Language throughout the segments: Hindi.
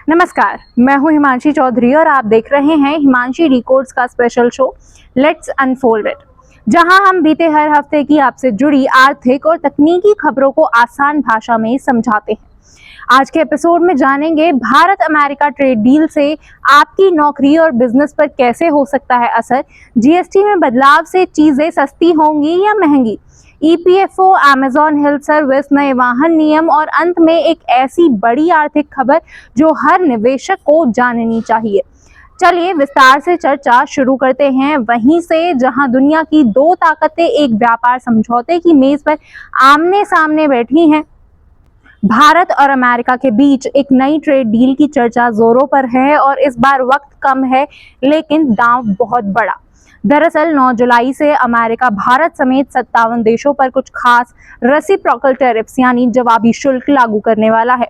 नमस्कार, मैं हूं हिमांशी चौधरी और आप देख रहे हैं हिमांशी डिकोड्स का special show let's unfold it, जहां हम बीते हर हफ्ते की आपसे जुड़ी आर्थिक और तकनीकी खबरों को आसान भाषा में समझाते हैं। आज के एपिसोड में जानेंगे भारत अमेरिका ट्रेड डील से आपकी नौकरी और बिजनेस पर कैसे हो सकता है असर, जीएसटी में बदलाव से चीजें सस्ती होंगी या महंगी, ईपीएफओ, अमेजॉन हेल्थ सर्विस, नए वाहन नियम और अंत में एक ऐसी बड़ी आर्थिक खबर जो हर निवेशक को जाननी चाहिए। चलिए विस्तार से चर्चा शुरू करते हैं वहीं से जहां दुनिया की दो ताकतें एक व्यापार समझौते की मेज पर आमने सामने बैठी हैं। भारत और अमेरिका के बीच एक नई ट्रेड डील की चर्चा जोरों पर है और इस बार वक्त कम है लेकिन दांव बहुत बड़ा। दरअसल 9 जुलाई से अमेरिका भारत समेत 57 देशों पर कुछ खास रेसिप्रोकल टैरिफ्स यानी जवाबी शुल्क लागू करने वाला है।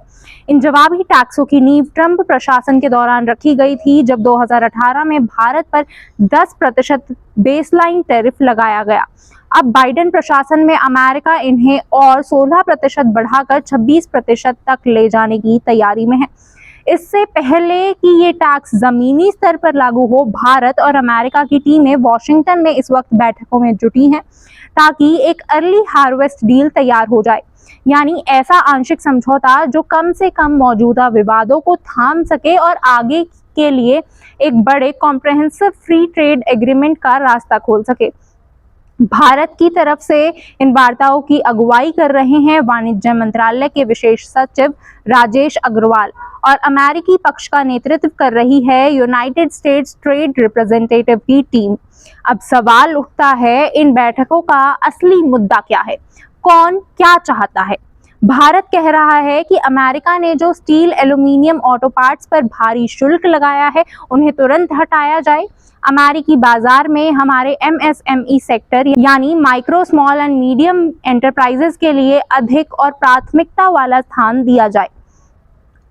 इन जवाबी टैक्सों की नींव ट्रंप प्रशासन के दौरान रखी गई थी, जब 2018 में भारत पर 10% बेसलाइन टैरिफ लगाया गया। अब बाइडेन प्रशासन में अमेरिका इन्हें और 16% बढ़ाकर 26% तक ले जाने की तैयारी में है। इससे पहले कि ये टैक्स जमीनी स्तर पर लागू हो, भारत और अमेरिका की टीमें वॉशिंगटन में इस वक्त बैठकों में जुटी हैं ताकि एक अर्ली हार्वेस्ट डील तैयार हो जाए, यानी ऐसा आंशिक समझौता जो कम से कम मौजूदा विवादों को थाम सके और आगे के लिए एक बड़े कॉम्प्रहेंसिव फ्री ट्रेड एग्रीमेंट का रास्ता खोल सके। भारत की तरफ से इन वार्ताओं की अगुवाई कर रहे हैं वाणिज्य मंत्रालय के विशेष सचिव राजेश अग्रवाल और अमेरिकी पक्ष का नेतृत्व कर रही है यूनाइटेड स्टेट्स ट्रेड रिप्रेजेंटेटिव की टीम। अब सवाल उठता है, इन बैठकों का असली मुद्दा क्या है? कौन क्या चाहता है? भारत कह रहा है कि अमेरिका ने जो स्टील, एल्यूमीनियम, ऑटो पार्ट्स पर भारी शुल्क लगाया है उन्हें तुरंत हटाया जाए। अमेरिकी बाजार में हमारे एमएसएमई सेक्टर यानी micro, small and medium enterprises के लिए अधिक और प्राथमिकता वाला स्थान दिया जाए।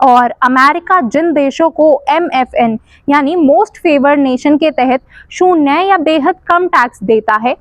और अमेरिका जिन देशों को एमएफएन यानी मोस्ट फेवर्ड नेशन के तहत 0 या बेहद कम टैक्स देता है,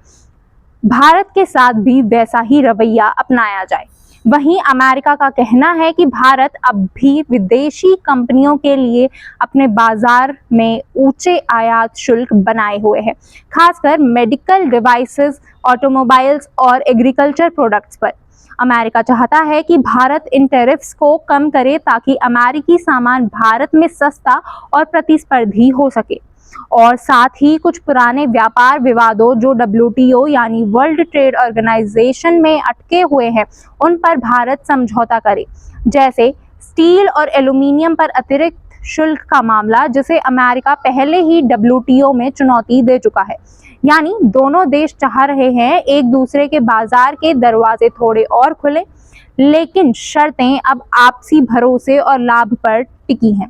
भारत के साथ भी वैसा ही रवैया अपनाया जाए। वहीं अमेरिका का कहना है कि भारत अब भी विदेशी कंपनियों के लिए अपने बाजार में ऊंचे आयात शुल्क बनाए हुए है, खासकर मेडिकल डिवाइसेस, ऑटोमोबाइल्स और एग्रीकल्चर प्रोडक्ट्स पर। अमेरिका चाहता है कि भारत इन टैरिफ्स को कम करे ताकि अमेरिकी सामान भारत में सस्ता और प्रतिस्पर्धी हो सके, और साथ ही कुछ पुराने व्यापार विवादों जो WTO यानी वर्ल्ड ट्रेड ऑर्गेनाइजेशन में अटके हुए हैं उन पर भारत समझौता करे, जैसे स्टील और एल्यूमीनियम पर अतिरिक्त शुल्क का मामला, जिसे अमेरिका पहले ही WTO में चुनौती दे चुका है। यानी दोनों देश चाह रहे हैं एक दूसरे के बाजार के दरवाजे थोड़े और खुले, लेकिन शर्तें अब आपसी भरोसे और लाभ पर टिकी हैं।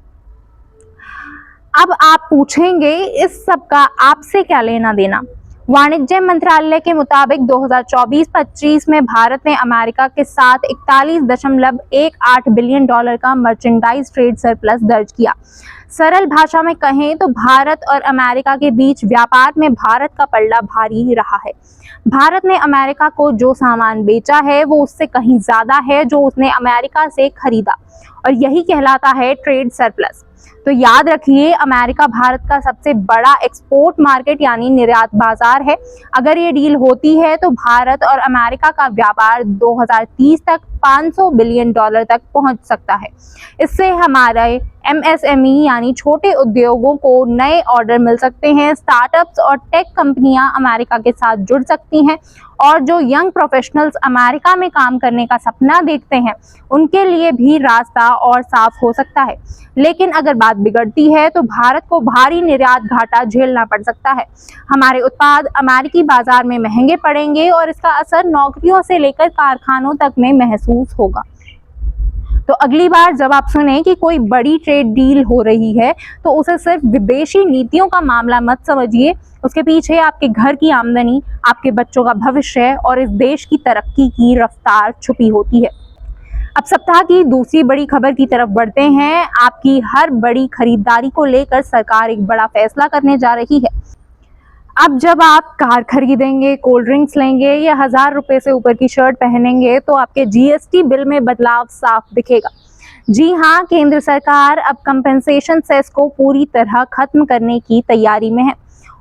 अब आप पूछेंगे इस सब का आपसे क्या लेना देना? वाणिज्य मंत्रालय के मुताबिक 2024-25 में भारत ने अमेरिका के साथ 41.18 बिलियन डॉलर का मर्चेंडाइज ट्रेड सरप्लस दर्ज किया। सरल भाषा में कहें तो भारत और अमेरिका के बीच व्यापार में भारत का पलड़ा भारी रहा है। भारत ने अमेरिका को जो सामान बेचा है वो उससे कहीं ज्यादा है जो उसने अमेरिका से खरीदा, और यही कहलाता है ट्रेड सरप्लस। तो याद रखिए, अमेरिका भारत का सबसे बड़ा एक्सपोर्ट मार्केट यानी निर्यात बाजार है। अगर ये डील होती है तो भारत और अमेरिका का व्यापार 2030 तक 500 बिलियन डॉलर तक पहुंच सकता है। इससे हमारे एमएसएमई यानी छोटे उद्योगों को नए ऑर्डर मिल सकते हैं, स्टार्टअप्स और टेक कंपनियां अमेरिका के साथ जुड़ सकती हैं, और जो यंग प्रोफेशनल्स अमेरिका में काम करने का सपना देखते हैं उनके लिए भी रास्ता और साफ हो सकता है। लेकिन अगर बात बिगड़ती है तो भारत को भारी निर्यात घाटा झेलना पड़ सकता है। हमारे उत्पाद अमेरिकी बाजार में महंगे पड़ेंगे और इसका असर नौकरियों से लेकर कारखानों तक में महसूस होगा। तो अगली बार जब आप सुने कि कोई बड़ी ट्रेड डील हो रही है तो उसे सिर्फ विदेशी नीतियों का मामला मत समझिए, उसके पीछे आपके घर की आमदनी, आपके बच्चों का भविष्य और इस देश की तरक्की की रफ्तार छुपी होती है। अब सप्ताह की दूसरी बड़ी खबर की तरफ बढ़ते हैं। आपकी हर बड़ी खरीदारी को लेकर सरकार एक बड़ा फैसला करने जा रही है। अब जब आप कार खरीदेंगे, कोल्ड ड्रिंक्स लेंगे या 1000 रुपए से ऊपर की शर्ट पहनेंगे तो आपके जीएसटी बिल में बदलाव साफ दिखेगा। जी हाँ, केंद्र सरकार अब कंपेंसेशन सेस को पूरी तरह खत्म करने की तैयारी में है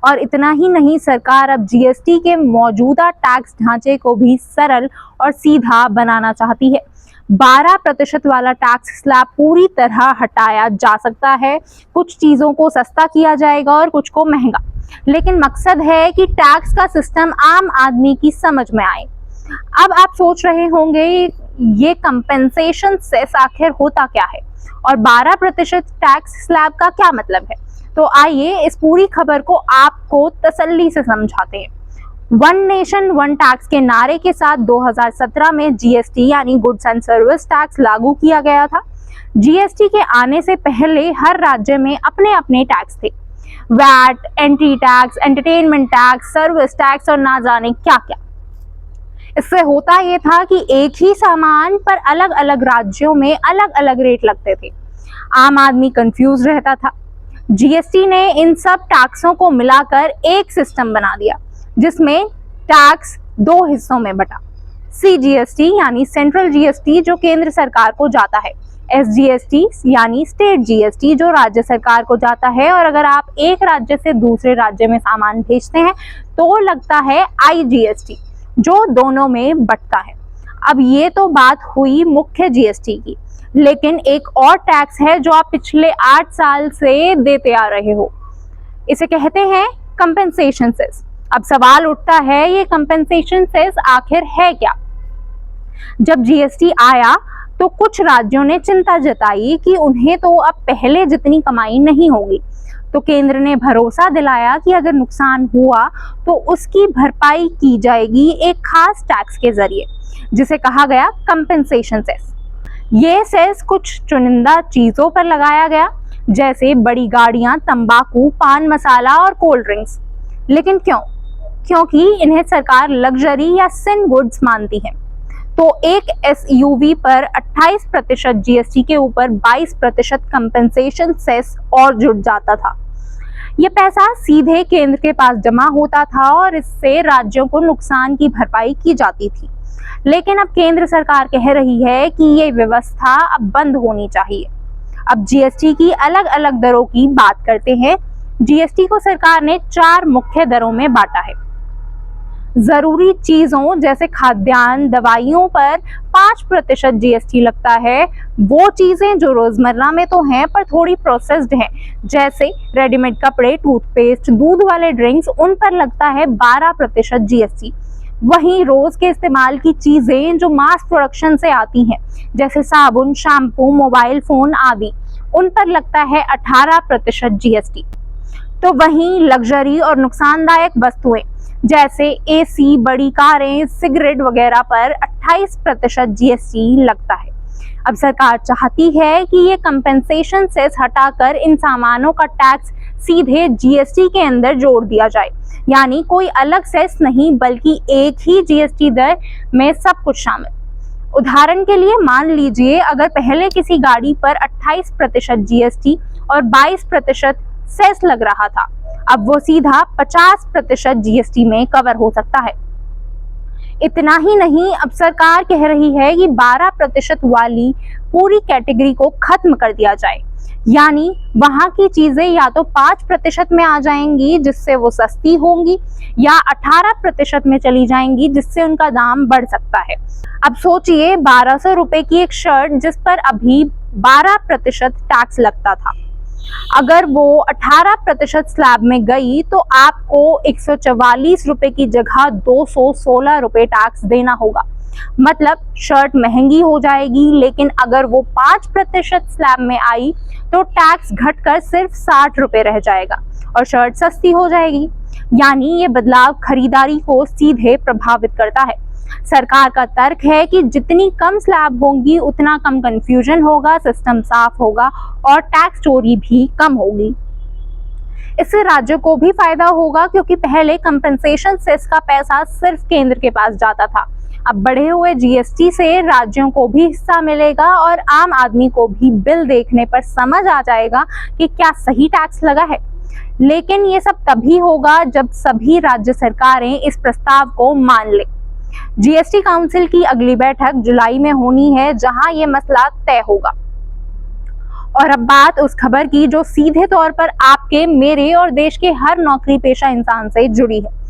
और इतना ही नहीं, सरकार अब जीएसटी के मौजूदा टैक्स ढांचे को भी सरल और सीधा बनाना चाहती है। 12% वाला टैक्स स्लैब पूरी तरह हटाया जा सकता है। कुछ चीजों को सस्ता किया जाएगा और कुछ को महंगा, लेकिन मकसद है कि टैक्स का सिस्टम आम आदमी की समझ में आए। अब आप सोच रहे होंगे ये कंपेंसेशन सेस आखिर होता क्या है और 12% टैक्स स्लैब का क्या मतलब है। तो आइए इस पूरी खबर को आपको तसल्ली से समझाते हैं। वन नेशन वन टैक्स के नारे के साथ 2017 में जीएसटी यानी गुड्स एंड सर्विस टैक्स लागू किया गया था। जीएसटी के आने से पहले हर राज्य में अपने अपने टैक्स थे, VAT, entry tax, entertainment tax, service tax और ना जाने क्या क्या। इससे होता ये था कि एक ही सामान पर अलग अलग राज्यों में अलग अलग रेट लगते थे। आम आदमी कंफ्यूज रहता था। जीएसटी ने इन सब टैक्सों को मिलाकर एक सिस्टम बना दिया जिसमें टैक्स दो हिस्सों में बटा। सीजीएसटी यानी सेंट्रल जीएसटी जो केंद्र सरकार को जाता है, एसजीएसटी यानी स्टेट जीएसटी जो राज्य सरकार को जाता है, और अगर आप एक राज्य से दूसरे राज्य में सामान भेजते हैं तो लगता है आईजीएसटी जो दोनों में बंटता है। अब ये तो बात हुई मुख्य जीएसटी की, लेकिन एक और टैक्स है जो आप पिछले 8 साल से देते आ रहे हो। इसे कहते हैं कंपेंसेशन सेस। अब सवाल उठता है, ये कंपेंसेशन सेस आखिर है क्या? जब जीएसटी आया तो कुछ राज्यों ने चिंता जताई कि उन्हें तो अब पहले जितनी कमाई नहीं होगी, तो केंद्र ने भरोसा दिलाया कि अगर नुकसान हुआ तो उसकी भरपाई की जाएगी एक खास टैक्स के जरिए, जिसे कहा गया कंपेंसेशन सेस। ये सेस कुछ चुनिंदा चीजों पर लगाया गया, जैसे बड़ी गाड़ियां, तंबाकू, पान मसाला और कोल्ड ड्रिंक्स। लेकिन क्यों? क्योंकि इन्हें सरकार लग्जरी या सिन गुड्स मानती है। तो एक एसयूवी पर 28% जीएसटी के ऊपर 22% कंपेंसेशन सेस और जुड़ जाता था। यह पैसा सीधे केंद्र के पास जमा होता था और इससे राज्यों को नुकसान की भरपाई की जाती थी। लेकिन अब केंद्र सरकार कह रही है कि ये व्यवस्था अब बंद होनी चाहिए। अब जीएसटी की अलग अलग दरों की बात करते हैं। जीएसटी को सरकार ने 4 मुख्य दरों में बांटा है। जरूरी चीजों जैसे खाद्यान्न, दवाइयों पर 5% जीएसटी लगता है। वो चीजें जो रोजमर्रा में तो हैं पर थोड़ी प्रोसेस्ड हैं, जैसे रेडीमेड कपड़े, टूथपेस्ट, दूध वाले ड्रिंक्स, उन पर लगता है 12% जीएसटी। वहीं रोज के इस्तेमाल की चीजें जो मास प्रोडक्शन से आती हैं, जैसे साबुन, शैम्पू, मोबाइल फोन आदि, उन पर लगता है 18% जीएसटी। तो वहीं लग्जरी और नुकसानदायक वस्तुएं जैसे एसी, बड़ी कारें, सिगरेट वगैरह पर 28% जीएसटी लगता है। अब सरकार चाहती है कि ये कंपेंसेशन सेस हटाकर इन सामानों का टैक्स सीधे जीएसटी के अंदर जोड़ दिया जाए, यानी कोई अलग सेस नहीं बल्कि एक ही जीएसटी दर में सब कुछ शामिल। उदाहरण के लिए मान लीजिए अगर पहले किसी गाड़ी पर 28% जीएसटी और 22% सेस लग रहा था, अब वो सीधा 50% जीएसटी में कवर हो सकता है। इतना ही नहीं, अब सरकार कह रही है कि 12% वाली पूरी कैटेगरी को खत्म कर दिया जाए, यानी वहां की चीजें या तो 5% में आ जाएंगी जिससे वो सस्ती होंगी, या 18% में चली जाएंगी जिससे उनका दाम बढ़ सकता है। अब सोचिए 1200 रुपए की एक शर्ट जिस पर अभी 12% टैक्स लगता था, अगर वो 18% स्लैब में गई तो आपको 144 रुपए की जगह 216 रुपए टैक्स देना होगा। मतलब शर्ट महंगी हो जाएगी, लेकिन अगर वो 5% स्लैब में आई तो टैक्स घटकर सिर्फ 60 रुपए रह जाएगा और शर्ट सस्ती हो जाएगी। यानी ये बदलाव खरीदारी को सीधे प्रभावित करता है। सरकार का तर्क है कि जितनी कम स्लैब होंगी उतना कम कंफ्यूजन होगा, सिस्टम साफ होगा और टैक्स चोरी भी कम होगी। इससे राज्यों को भी फायदा होगा क्योंकि पहले कंपेंसेशन सेस का पैसा सिर्फ केंद्र के पास जाता था। अब बढ़े हुए जीएसटी से राज्यों को भी हिस्सा मिलेगा और आम आदमी को भी बिल देखने पर समझ आ जाएगा कि क्या सही टैक्स लगा है। लेकिन ये सब तभी होगा जब सभी राज्य सरकारें इस प्रस्ताव को मान लें। जीएसटी काउंसिल की अगली बैठक जुलाई में होनी है, जहां ये मसला तय होगा। और अब बात उस खबर की जो सीधे तौर पर आपके, मेरे और देश के हर नौकरी पेशा इंसान से जुड़ी है।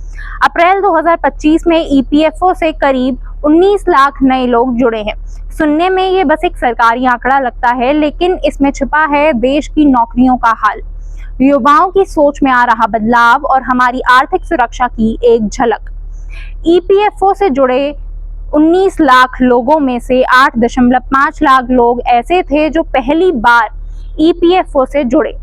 अप्रैल 2025 में ईपीएफओ से करीब 19 लाख नए लोग जुड़े हैं। सुनने में ये बस एक सरकारी आंकड़ा लगता है, लेकिन इसमें छिपा है देश की नौकरियों का हाल, युवाओं की सोच में आ रहा बदलाव और हमारी आर्थिक सुरक्षा की एक झलक। ईपीएफओ से जुड़े 19 लाख लोगों में से 8.5 लाख लोग ऐसे थे जो पहली बार ईपीएफओ से जुड़े,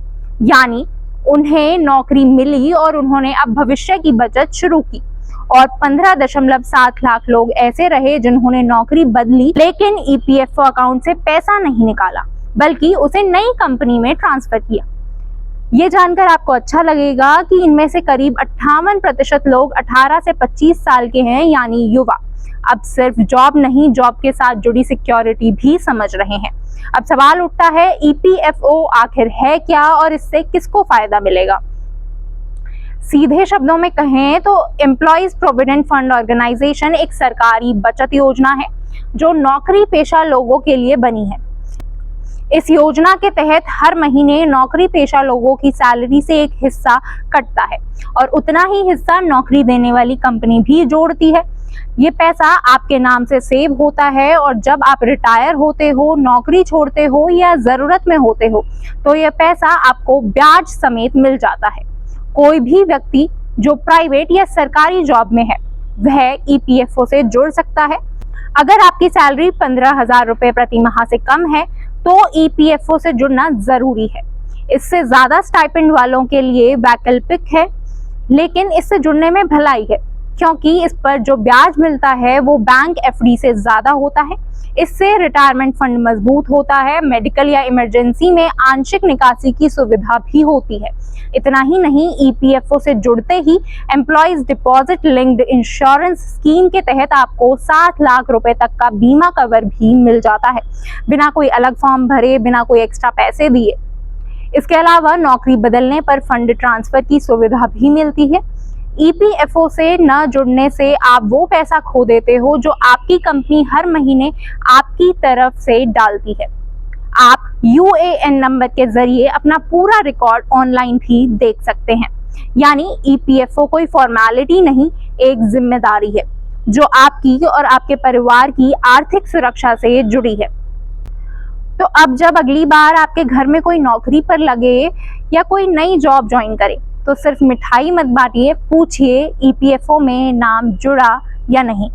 यानी उन्हें नौकरी मिली और उन्होंने अब भविष्य की बचत शुरू की। और 15.7 लाख लोग ऐसे रहे जिन्होंने नौकरी बदली लेकिन ईपीएफओ अकाउंट से पैसा नहीं निकाला, बल्कि उसे नई कंपनी में ट्रांसफर किया। ये जानकर आपको अच्छा लगेगा कि इनमें से करीब 58% लोग 18 से 25 साल के हैं, यानी युवा। अब सिर्फ जॉब नहीं, जॉब के साथ जुड़ी सिक्योरिटी भी समझ रहे हैं। अब सवाल उठता है, ईपीएफओ आखिर है क्या और इससे किसको फायदा मिलेगा? सीधे शब्दों में कहें तो एम्प्लॉइज प्रोविडेंट फंड ऑर्गेनाइजेशन एक सरकारी बचत योजना है जो नौकरी पेशा लोगों के लिए बनी है। इस योजना के तहत हर महीने नौकरी पेशा लोगों की सैलरी से एक हिस्सा कटता है और उतना ही हिस्सा नौकरी देने वाली कंपनी भी जोड़ती है। ये पैसा आपके नाम से सेव होता है और जब आप रिटायर होते हो, नौकरी छोड़ते हो या जरूरत में होते हो तो यह पैसा आपको ब्याज समेत मिल जाता है। कोई भी व्यक्ति जो प्राइवेट या सरकारी जॉब में है वह ईपीएफओ से जुड़ सकता है। अगर आपकी सैलरी 15,000 रुपए प्रति माह से कम है तो ईपीएफओ से जुड़ना जरूरी है। इससे ज्यादा स्टाइपेंड वालों के लिए वैकल्पिक है, लेकिन इससे जुड़ने में भलाई है क्योंकि इस पर जो ब्याज मिलता है वो बैंक एफडी से ज्यादा होता है। इससे रिटायरमेंट फंड मजबूत होता है, मेडिकल या इमरजेंसी में आंशिक निकासी की सुविधा भी होती है। इतना ही नहीं, ईपीएफओ से जुड़ते ही employees deposit linked insurance scheme के तहत आपको 7 लाख रुपए तक का बीमा कवर भी मिल जाता है, बिना कोई अलग फॉर्म भरे, बिना कोई एक्स्ट्रा पैसे दिए। इसके अलावा नौकरी बदलने पर फंड ट्रांसफर की सुविधा भी मिलती है। ईपीएफओ से न जुड़ने से आप वो पैसा खो देते हो जो आपकी कंपनी हर महीने आपकी तरफ से डालती है। आप यूएएन नंबर के जरिए अपना पूरा रिकॉर्ड ऑनलाइन भी देख सकते हैं। यानी ईपीएफओ कोई फॉर्मेलिटी नहीं, एक जिम्मेदारी है जो आपकी और आपके परिवार की आर्थिक सुरक्षा से जुड़ी है। तो अब जब अगली बार आपके घर में कोई नौकरी पर लगे या कोई नई जॉब ज्वाइन करे तो सिर्फ मिठाई मत बांटिए, पूछिए ईपीएफओ में नाम जुड़ा या नहीं।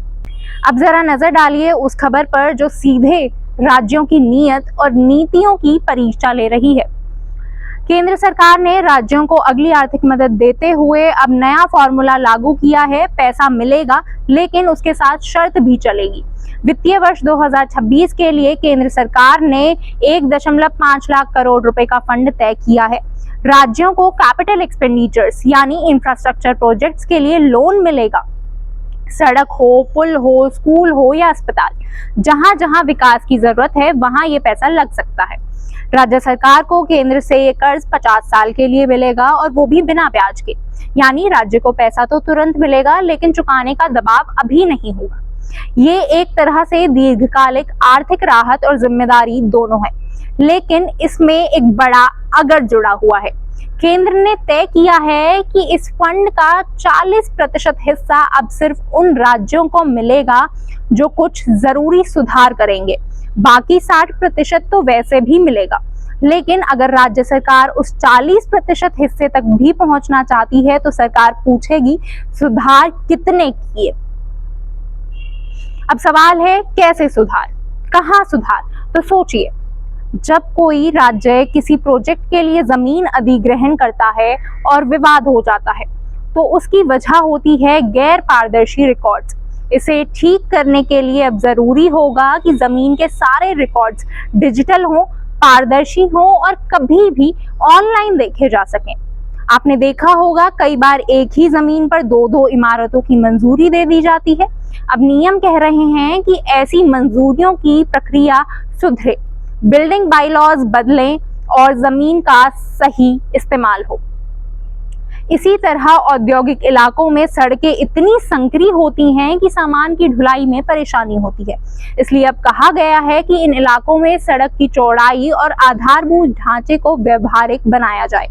अब जरा नजर डालिए उस खबर पर जो सीधे राज्यों की नीयत और नीतियों की परीक्षा ले रही है। केंद्र सरकार ने राज्यों को अगली आर्थिक मदद देते हुए अब नया फॉर्मूला लागू किया है। पैसा मिलेगा लेकिन उसके साथ शर्त भी चलेगी। वित्तीय वर्ष 2026 के लिए केंद्र सरकार ने 1.5 लाख करोड़ रुपए का फंड तय किया है। राज्यों को कैपिटल एक्सपेंडिचर्स यानी इंफ्रास्ट्रक्चर प्रोजेक्ट्स के लिए लोन मिलेगा। सड़क हो, पुल हो, स्कूल हो या अस्पताल, जहां जहां विकास की जरूरत है वहां ये पैसा लग सकता है। राज्य सरकार को केंद्र से ये कर्ज 50 साल के लिए मिलेगा और वो भी बिना ब्याज के। यानी राज्य को पैसा तो तुरंत मिलेगा लेकिन चुकाने का दबाव अभी नहीं होगा। ये एक तरह से दीर्घकालिक आर्थिक राहत और जिम्मेदारी दोनों है, लेकिन इसमें एक बड़ा अगर जुड़ा हुआ है। केंद्र ने तय किया है कि इस फंड का 40% हिस्सा अब सिर्फ उन राज्यों को मिलेगा जो कुछ जरूरी सुधार करेंगे। बाकी 60% तो वैसे भी मिलेगा, लेकिन अगर राज्य सरकार उस 40% हिस्से तक भी पहुंचना चाहती है तो सरकार पूछेगी सुधार कितने किए। अब सवाल है कैसे सुधार, कहां सुधार? तो सोचिए, जब कोई राज्य किसी प्रोजेक्ट के लिए जमीन अधिग्रहण करता है और विवाद हो जाता है तो उसकी वजह होती है गैर पारदर्शी रिकॉर्ड्स। इसे ठीक करने के लिए अब जरूरी होगा कि जमीन के सारे रिकॉर्ड्स डिजिटल हों, पारदर्शी हों और कभी भी ऑनलाइन देखे जा सकें। आपने देखा होगा कई बार एक ही जमीन पर दो इमारतों की मंजूरी दे दी जाती है। अब नियम कह रहे हैं कि ऐसी मंजूरियों की प्रक्रिया सुधरे, बिल्डिंग बायलॉज बदलें और जमीन का सही इस्तेमाल हो। इसी तरह औद्योगिक इलाकों में सड़कें इतनी संकरी होती हैं कि सामान की ढुलाई में परेशानी होती है। इसलिए अब कहा गया है कि इन इलाकों में सड़क की चौड़ाई और आधारभूत ढांचे को व्यवहारिक बनाया जाए।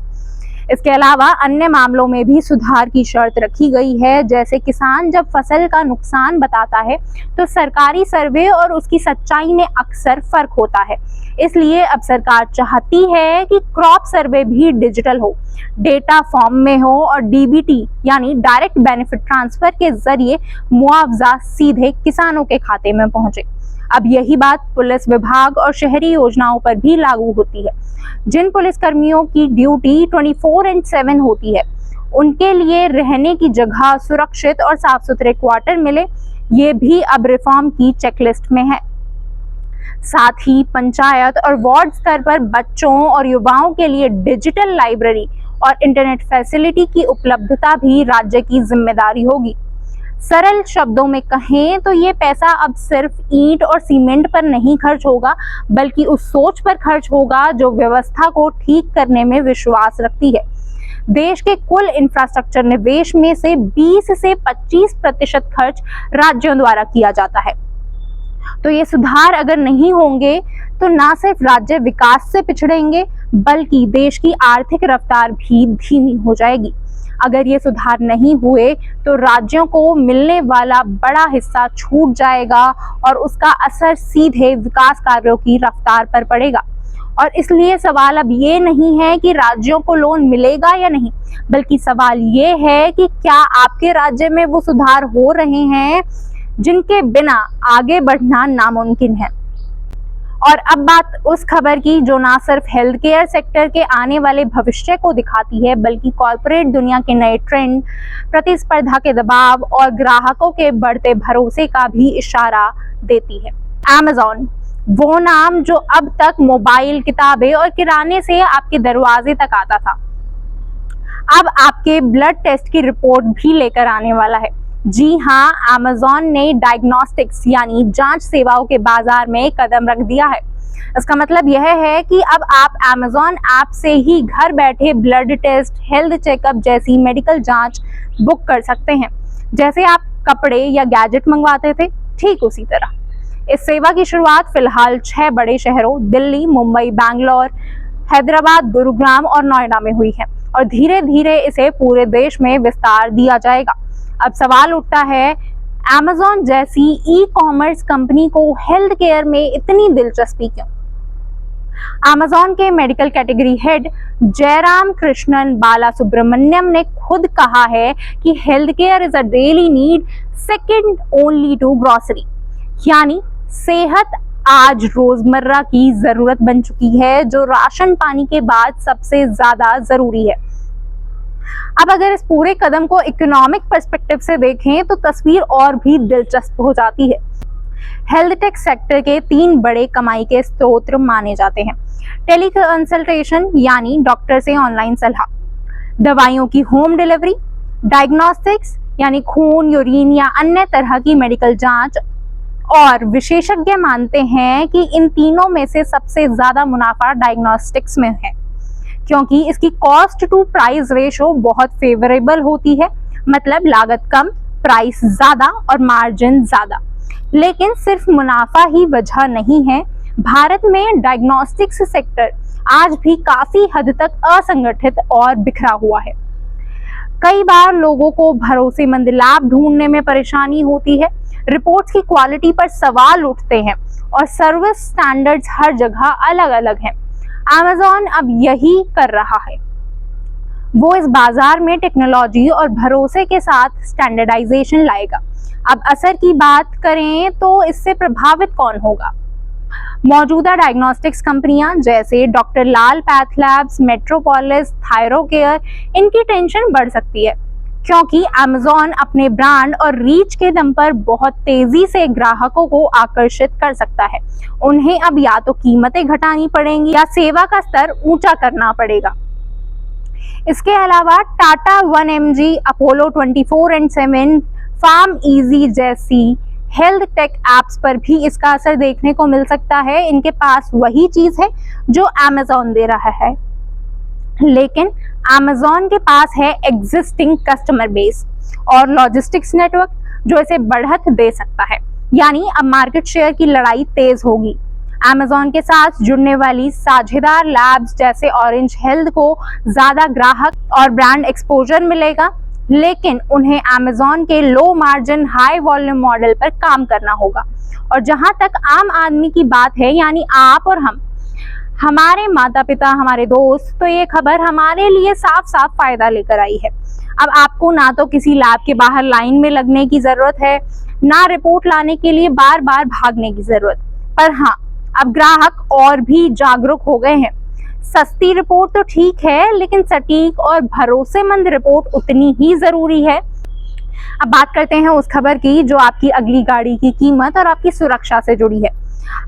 इसके अलावा अन्य मामलों में भी सुधार की शर्त रखी गई है, जैसे किसान जब फसल का नुकसान बताता है तो सरकारी सर्वे और उसकी सच्चाई में अक्सर फर्क होता है। इसलिए अब सरकार चाहती है कि क्रॉप सर्वे भी डिजिटल हो, डेटा फॉर्म में हो और डीबीटी यानी डायरेक्ट बेनिफिट ट्रांसफर के जरिए मुआवजा सीधे किसानों के खाते में पहुंचे। अब यही बात पुलिस विभाग और शहरी योजनाओं पर भी लागू होती है। जिन पुलिस कर्मियों की ड्यूटी 24/7 होती है, उनके लिए रहने की जगह, सुरक्षित और साफ सुथरे क्वार्टर मिले, ये भी अब रिफॉर्म की चेकलिस्ट में है। साथ ही पंचायत और वार्ड स्तर पर बच्चों और युवाओं के लिए डिजिटल लाइब्रेरी और इंटरनेट फैसिलिटी की उपलब्धता भी राज्य की जिम्मेदारी होगी। सरल शब्दों में कहें तो ये पैसा अब सिर्फ ईंट और सीमेंट पर नहीं खर्च होगा, बल्कि उस सोच पर खर्च होगा जो व्यवस्था को ठीक करने में विश्वास रखती है। देश के कुल इंफ्रास्ट्रक्चर निवेश में से 20 से 25% खर्च राज्यों द्वारा किया जाता है। तो ये सुधार अगर नहीं होंगे तो ना सिर्फ राज्य विकास से पिछड़ेंगे, बल्कि देश की आर्थिक रफ्तार भी धीमी हो जाएगी। अगर ये सुधार नहीं हुए तो राज्यों को मिलने वाला बड़ा हिस्सा छूट जाएगा और उसका असर सीधे विकास कार्यों की रफ्तार पर पड़ेगा। और इसलिए सवाल अब ये नहीं है कि राज्यों को लोन मिलेगा या नहीं, बल्कि सवाल ये है कि क्या आपके राज्य में वो सुधार हो रहे हैं जिनके बिना आगे बढ़ना नामुमकिन है। और अब बात उस खबर की जो ना सिर्फ हेल्थ केयर सेक्टर के आने वाले भविष्य को दिखाती है, बल्कि कॉर्पोरेट दुनिया के नए ट्रेंड, प्रतिस्पर्धा के दबाव और ग्राहकों के बढ़ते भरोसे का भी इशारा देती है। Amazon, वो नाम जो अब तक मोबाइल, किताबें और किराने से आपके दरवाजे तक आता था, अब आपके ब्लड टेस्ट की रिपोर्ट भी लेकर आने वाला है। जी हाँ, Amazon ने डायग्नोस्टिक्स यानी जांच सेवाओं के बाजार में कदम रख दिया है। इसका मतलब यह है कि अब आप Amazon ऐप से ही घर बैठे ब्लड टेस्ट, हेल्थ चेकअप जैसी मेडिकल जांच बुक कर सकते हैं। जैसे आप कपड़े या गैजेट मंगवाते थे, ठीक उसी तरह। इस सेवा की शुरुआत फिलहाल 6 बड़े शहरों दिल्ली, मुंबई, बैंगलोर, हैदराबाद, गुरुग्राम और नोएडा में हुई है और धीरे धीरे इसे पूरे देश में विस्तार दिया जाएगा। अब सवाल उठता है, Amazon जैसी ई-कॉमर्स कंपनी को हेल्थ केयर में इतनी दिलचस्पी क्यों? Amazon के medical category head Jairam Krishnan Balasubramaniam ने खुद कहा है कि health care is a daily need second only to grocery, यानी सेहत आज रोजमर्रा की जरूरत बन चुकी है, जो राशन पानी के बाद सबसे ज्यादा जरूरी है। अब अगर इस पूरे कदम को इकोनॉमिक पर्सपेक्टिव से देखें तो तस्वीर और भी दिलचस्प हो जाती है। हेल्थ टेक सेक्टर के 3 बड़े कमाई के स्रोत माने जाते हैं। टेली कंसल्टेशन यानी डॉक्टर से ऑनलाइन सलाह, दवाइयों की होम डिलीवरी, डायग्नोस्टिक्स यानी खून, यूरिन या अन्य तरह की मेडिकल जांच। और विशेषज्ञ मानते हैं कि इन तीनों में से सबसे ज्यादा मुनाफा डायग्नोस्टिक्स में है, क्योंकि इसकी कॉस्ट टू प्राइस रेशो बहुत फेवरेबल होती है, मतलब लागत कम, प्राइस ज्यादा और मार्जिन ज्यादा। लेकिन सिर्फ मुनाफा ही वजह नहीं है। भारत में डायग्नोस्टिक्स सेक्टर आज भी काफी हद तक असंगठित और बिखरा हुआ है। कई बार लोगों को भरोसेमंद लैब ढूंढने में परेशानी होती है, रिपोर्ट्स की क्वालिटी पर सवाल उठते हैं और सर्विस स्टैंडर्ड्स हर जगह अलग अलग हैं। Amazon अब यही कर रहा है, वो इस बाजार में टेक्नोलॉजी और भरोसे के साथ स्टैंडर्डाइजेशन लाएगा। अब असर की बात करें तो इससे प्रभावित कौन होगा? मौजूदा डायग्नोस्टिक्स कंपनियां जैसे डॉक्टर लाल पैथ लैब्स, मेट्रोपोलिस, थायरोकेयर, इनकी टेंशन बढ़ सकती है, क्योंकि Amazon अपने ब्रांड और रीच के दम पर बहुत तेजी से ग्राहकों को आकर्षित कर सकता है। उन्हें अब या तो कीमतें घटानी पड़ेंगी या सेवा का स्तर ऊंचा करना पड़ेगा। इसके अलावा Tata 1mg, Apollo 24/7, PharmEasy जैसी हेल्थ टेक एप्स पर भी इसका असर देखने को मिल सकता है। इनके पास वही चीज है जो Amazon दे रहा है। लेकिन Amazon के पास है एग्जिस्टिंग कस्टमर बेस और लॉजिस्टिक्स नेटवर्क जो इसे बढ़त दे सकता है। यानी अब मार्केट शेयर की लड़ाई तेज होगी। Amazon के साथ जुड़ने वाली साझेदार लैब्स जैसे ऑरेंज हेल्थ को ज्यादा ग्राहक और ब्रांड एक्सपोजर मिलेगा, लेकिन उन्हें Amazon के low margin high volume model पर काम करना होगा। और जहां तक आम आदमी की बात है, यानी आप और हम, हमारे माता पिता, हमारे दोस्त, तो ये खबर हमारे लिए साफ साफ फायदा लेकर आई है। अब आपको ना तो किसी लैब के बाहर लाइन में लगने की जरूरत है, ना रिपोर्ट लाने के लिए बार बार भागने की जरूरत। पर हाँ, अब ग्राहक और भी जागरूक हो गए हैं। सस्ती रिपोर्ट तो ठीक है, लेकिन सटीक और भरोसेमंद रिपोर्ट उतनी ही जरूरी है। अब बात करते हैं उस खबर की जो आपकी अगली गाड़ी की कीमत और आपकी सुरक्षा से जुड़ी है।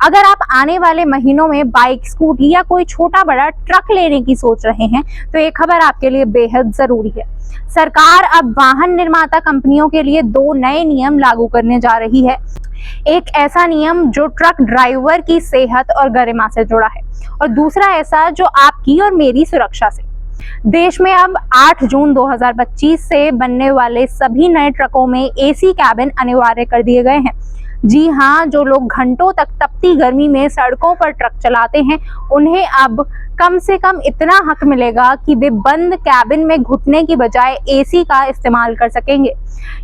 अगर आप आने वाले महीनों में बाइक, स्कूटी या कोई छोटा बड़ा ट्रक लेने की सोच रहे हैं, तो ये खबर आपके लिए बेहद जरूरी है। सरकार अब वाहन निर्माता कंपनियों के लिए 2 नए नियम लागू करने जा रही है। एक ऐसा नियम जो ट्रक ड्राइवर की सेहत और गरिमा से जुड़ा है, और दूसरा ऐसा जो आपकी और मेरी सुरक्षा से। देश में अब 8 जून 2025 से बनने वाले सभी नए ट्रकों में एसी कैबिन अनिवार्य कर दिए गए हैं। जी हाँ, जो लोग घंटों तक तपती गर्मी में सड़कों पर ट्रक चलाते हैं, उन्हें अब कम से कम इतना हक मिलेगा कि वे बंद कैबिन में घुटने की बजाय एसी का इस्तेमाल कर सकेंगे।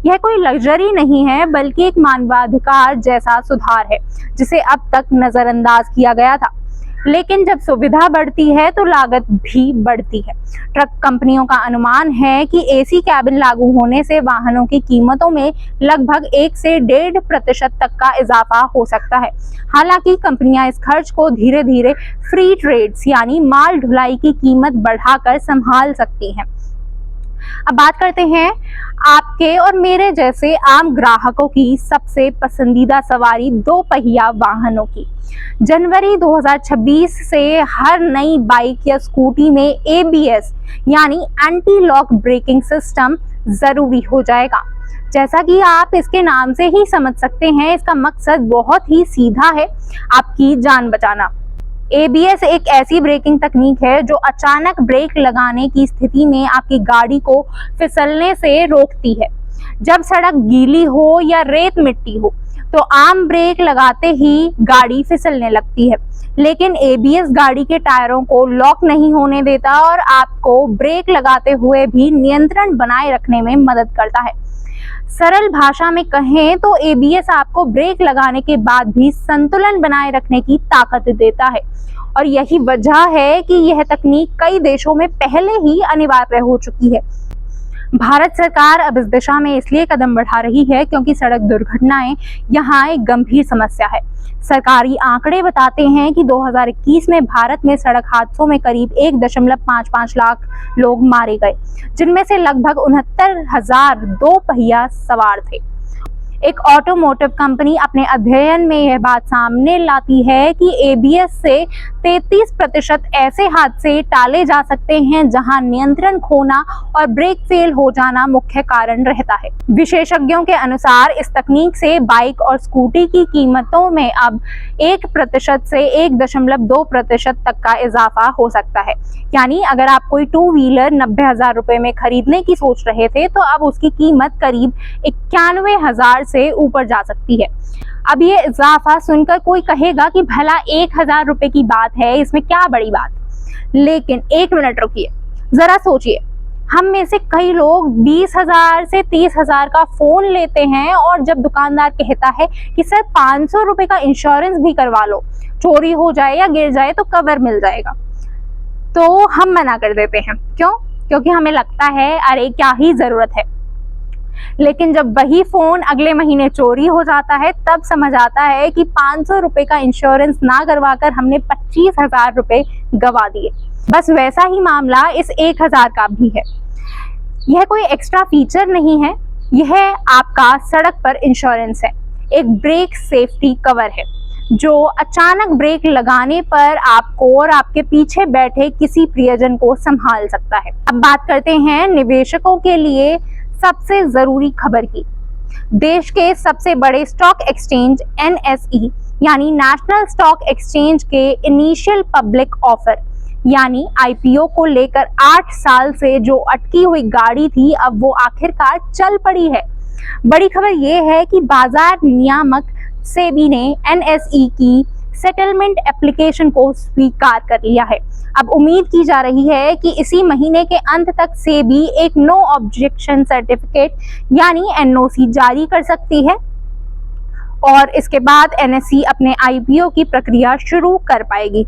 यह कोई लग्जरी नहीं है, बल्कि एक मानवाधिकार जैसा सुधार है जिसे अब तक नजरअंदाज किया गया था। लेकिन जब सुविधा बढ़ती है तो लागत भी बढ़ती है। ट्रक कंपनियों का अनुमान है कि एसी कैबिन लागू होने से वाहनों की कीमतों में लगभग 1 से 1.5% तक का इजाफा हो सकता है। हालांकि कंपनियां इस खर्च को धीरे धीरे फ्री ट्रेड्स यानी माल ढुलाई की कीमत बढ़ाकर संभाल सकती हैं। अब बात करते हैं आपके और मेरे जैसे आम ग्राहकों की सबसे पसंदीदा सवारी 2 पहिया वाहनों की। जनवरी 2026 से हर नई बाइक या स्कूटी में ABS यानी एंटी लॉक ब्रेकिंग सिस्टम जरूरी हो जाएगा। जैसा कि आप इसके नाम से ही समझ सकते हैं, इसका मकसद बहुत ही सीधा है, आपकी जान बचाना। ABS एक ऐसी ब्रेकिंग तकनीक है जो अचानक ब्रेक लगाने की स्थिति में आपकी गाड़ी को फिसलने से रोकती है। जब सड़क गीली हो या रेत मिट्टी हो तो आम ब्रेक लगाते ही गाड़ी फिसलने लगती है, लेकिन ABS गाड़ी के टायरों को लॉक नहीं होने देता और आपको ब्रेक लगाते हुए भी नियंत्रण बनाए रखने में मदद करता है। सरल भाषा में कहें तो ABS आपको ब्रेक लगाने के बाद भी संतुलन बनाए रखने की ताकत देता है, और यही वजह है कि यह तकनीक कई देशों में पहले ही अनिवार्य हो चुकी है। भारत सरकार अब इस दिशा में इसलिए कदम बढ़ा रही है क्योंकि सड़क दुर्घटनाएं यहाँ एक गंभीर समस्या है। सरकारी आंकड़े बताते हैं कि 2021 में भारत में सड़क हादसों में करीब 1.55 लाख लोग मारे गए, जिनमें से लगभग 69,000 2 पहिया सवार थे। एक ऑटोमोटिव कंपनी अपने अध्ययन में यह बात सामने लाती है कि ABS से 33% ऐसे हादसे टाले जा सकते हैं जहां नियंत्रण खोना और ब्रेक फेल हो जाना मुख्य कारण रहता है। विशेषज्ञों के अनुसार इस तकनीक से बाइक और स्कूटी की कीमतों में अब 1% से 1.2% तक का इजाफा हो सकता है। यानी अगर आप कोई 2 व्हीलर 90,000 रुपए में खरीदने की सोच रहे थे, तो अब उसकी कीमत करीब 91,000 से ऊपर जा सकती है। अब ये इजाफा सुनकर कोई कहेगा कि भला 1,000 रुपए की बात है, इसमें क्या बड़ी बात। लेकिन 1 मिनट रुकिए, जरा सोचिए। हम में से कई लोग 20,000 से 30,000 का फोन लेते हैं और जब दुकानदार कहता है कि सर 500 रुपए का इंश्योरेंस भी करवा लो, चोरी हो जाए या गिर जाए तो कवर मिल जाएगा, तो हम मना कर देते हैं। क्यों? क्योंकि हमें लगता है अरे क्या ही जरूरत है। लेकिन जब वही फोन अगले महीने चोरी हो जाता है, तब समझ आता है कि 500 रुपए का इंश्योरेंस ना करवाकर हमने 25,000 रुपए गवा दिए। बस वैसा ही मामला इस 1,000 का भी है। यह कोई एक्स्ट्रा फीचर नहीं है, यह आपका सड़क पर इंश्योरेंस है, एक ब्रेक सेफ्टी कवर है जो अचानक ब्रेक लगाने पर आपको और आपके पीछे बैठे किसी प्रियजन को संभाल सकता है। अब बात करते हैं निवेशकों के लिए सबसे जरूरी खबर की। देश के सबसे बड़े स्टॉक एक्सचेंज NSE यानी नेशनल स्टॉक एक्सचेंज के इनिशियल पब्लिक ऑफर यानी आईपीओ को लेकर 8 साल से जो अटकी हुई गाड़ी थी, अब वो आखिरकार चल पड़ी है। बड़ी खबर ये है कि बाजार नियामक सेबी ने एनएसई की सेटलमेंट एप्लीकेशन को स्वीकार कर लिया है। अब उम्मीद की जा रही है कि इसी महीने के अंत तक सेबी एक नो ऑब्जेक्शन सर्टिफिकेट यानी एनओसी जारी कर सकती है और इसके बाद एनएसई अपने आईपीओ की प्रक्रिया शुरू कर पाएगी।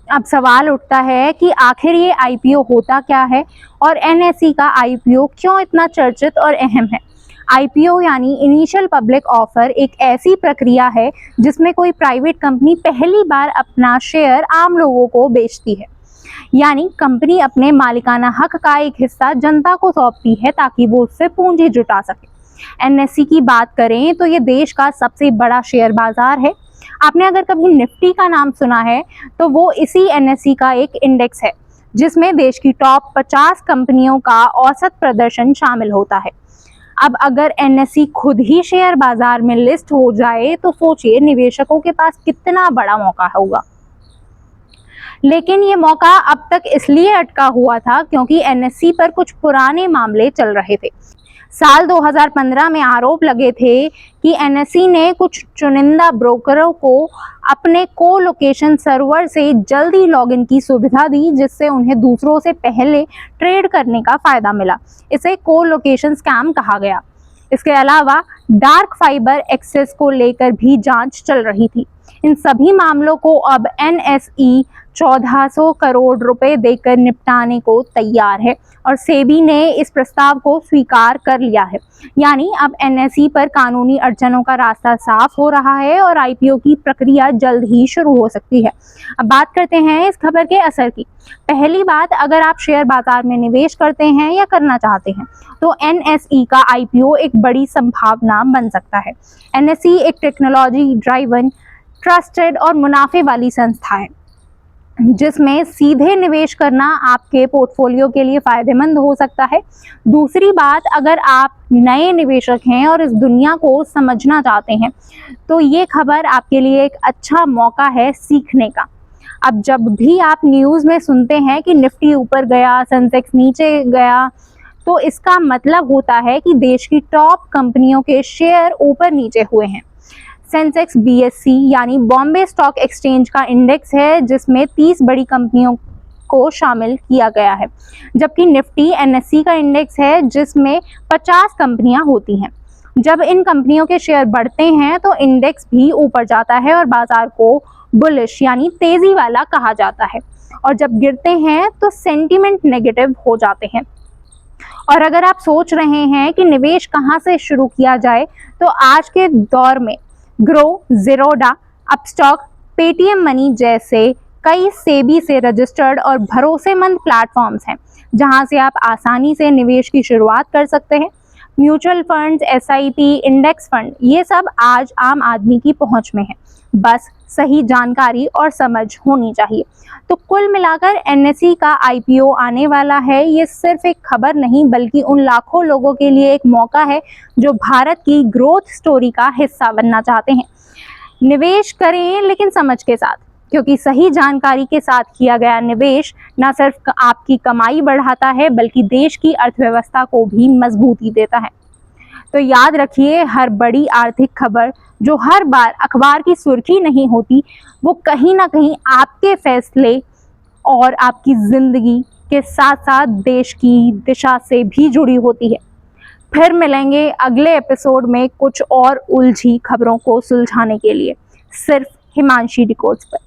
अब सवाल उठता है कि आखिर ये आईपीओ होता क्या है और एनएसई का आईपीओ क्यों इतना चर्चित और अहम है। आईपीओ यानी इनिशियल पब्लिक ऑफर एक ऐसी प्रक्रिया है जिसमें कोई प्राइवेट कंपनी पहली बार अपना शेयर आम लोगों को बेचती है, यानी कंपनी अपने मालिकाना हक का एक हिस्सा जनता को सौंपती है ताकि वो उससे पूंजी जुटा सके। एनएसई की बात करें तो ये देश का सबसे बड़ा शेयर बाजार है। आपने अगर कभी निफ्टी का नाम सुना है तो वो इसी एनएसई का एक इंडेक्स है जिसमें देश की टॉप 50 कंपनियों का औसत प्रदर्शन शामिल होता है। अब अगर एनएसई खुद ही शेयर बाजार में लिस्ट हो जाए तो सोचिए निवेशकों के पास कितना बड़ा मौका होगा। लेकिन ये मौका अब तक इसलिए अटका हुआ था क्योंकि एनएसई पर कुछ पुराने मामले चल रहे थे। साल 2015 में आरोप लगे थे कि एनएसई ने कुछ चुनिंदा ब्रोकरों को अपने को लोकेशन सर्वर से जल्दी लॉगिन की सुविधा दी, जिससे उन्हें दूसरों से पहले ट्रेड करने का फायदा मिला। इसे को लोकेशन स्कैम कहा गया। इसके अलावा डार्क फाइबर एक्सेस को लेकर भी जांच चल रही थी। इन सभी मामलों को अब एनएसई 1400 करोड़ रुपए देकर निपटाने को तैयार है और सेबी ने इस प्रस्ताव को स्वीकार कर लिया है। यानी अब एनएसई पर कानूनी अड़चनों का रास्ता साफ हो रहा है और आईपीओ की प्रक्रिया जल्द ही शुरू हो सकती है। अब बात करते हैं इस खबर के असर की। पहली बात, अगर आप शेयर बाजार में निवेश करते हैं या करना चाहते हैं तो एनएसई का आईपीओ एक बड़ी संभावना बन सकता है। एनएसई एक टेक्नोलॉजी ड्राइवन, ट्रस्टेड और मुनाफे वाली संस्था है जिसमें सीधे निवेश करना आपके पोर्टफोलियो के लिए फायदेमंद हो सकता है। दूसरी बात, अगर आप नए निवेशक हैं और इस दुनिया को समझना चाहते हैं तो ये खबर आपके लिए एक अच्छा मौका है सीखने का। अब जब भी आप न्यूज़ में सुनते हैं कि निफ्टी ऊपर गया, सेंसेक्स नीचे गया, तो इसका मतलब होता है कि देश की टॉप कंपनियों के शेयर ऊपर नीचे हुए हैं। सेंसेक्स बीएससी यानी बॉम्बे स्टॉक एक्सचेंज का इंडेक्स है जिसमें 30 बड़ी कंपनियों को शामिल किया गया है, जबकि निफ्टी एनएसई का इंडेक्स है जिसमें 50 कंपनियां होती हैं। जब इन कंपनियों के शेयर बढ़ते हैं तो इंडेक्स भी ऊपर जाता है और बाजार को बुलिश यानी तेजी वाला कहा जाता है, और जब गिरते हैं तो सेंटीमेंट नेगेटिव हो जाते हैं। और अगर आप सोच रहे हैं कि निवेश कहां से शुरू किया जाए तो आज के दौर में grow, Zerodha, Upstox, Paytm money जैसे कई सेबी से रजिस्टर्ड और भरोसेमंद प्लेटफॉर्म्स हैं जहां से आप आसानी से निवेश की शुरुआत कर सकते हैं। Mutual funds, SIP, index fund, ये सब आज आम आदमी की पहुंच में है। बस सही जानकारी और समझ होनी चाहिए। तो कुल मिलाकर एनएसई का आईपीओ आने वाला है, ये सिर्फ एक खबर नहीं बल्कि उन लाखों लोगों के लिए एक मौका है जो भारत की ग्रोथ स्टोरी का हिस्सा बनना चाहते हैं। निवेश करें लेकिन समझ के साथ, क्योंकि सही जानकारी के साथ किया गया निवेश न सिर्फ आपकी कमाई बढ़ाता है बल्कि देश की अर्थव्यवस्था को भी मजबूती देता है। तो याद रखिए, हर बड़ी आर्थिक खबर जो हर बार अखबार की सुर्खी नहीं होती, वो कहीं ना कहीं आपके फैसले और आपकी ज़िंदगी के साथ साथ देश की दिशा से भी जुड़ी होती है। फिर मिलेंगे अगले एपिसोड में कुछ और उलझी खबरों को सुलझाने के लिए, सिर्फ हिमांशी डिकोड्स पर।